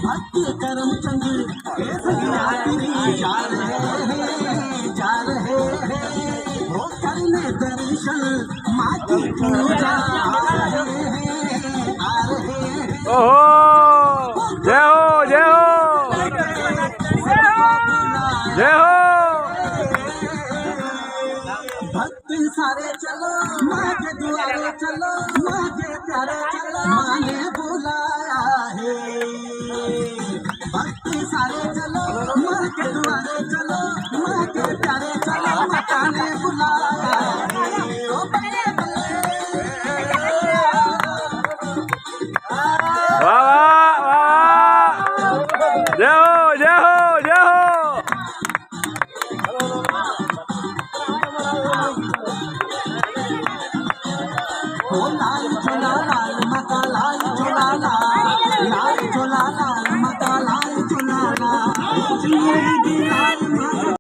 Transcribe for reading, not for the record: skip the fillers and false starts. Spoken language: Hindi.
भक्त करमचंद केसरिया तेरी जा रहे हैं वो करने दर्शन माँ की पूजा आ रहे हैं। ओहो जय हो जय हो जय हो। भक्त सारे चलो माँ के द्वारे चलो, माँ के प्यारे चलो, माँ ने बुलाया है। भक्त सारे चलो माँ के द्वारे चलो, माँ के प्यारे चलो, माता ने बुलाया है। ओ बल्ले बल्ले वाह वाह वाह जय हो जय हो जय हो। ओ लाल झोला लाल माता लाल झोला लाल झोला लाल माता लाल झोला लाल।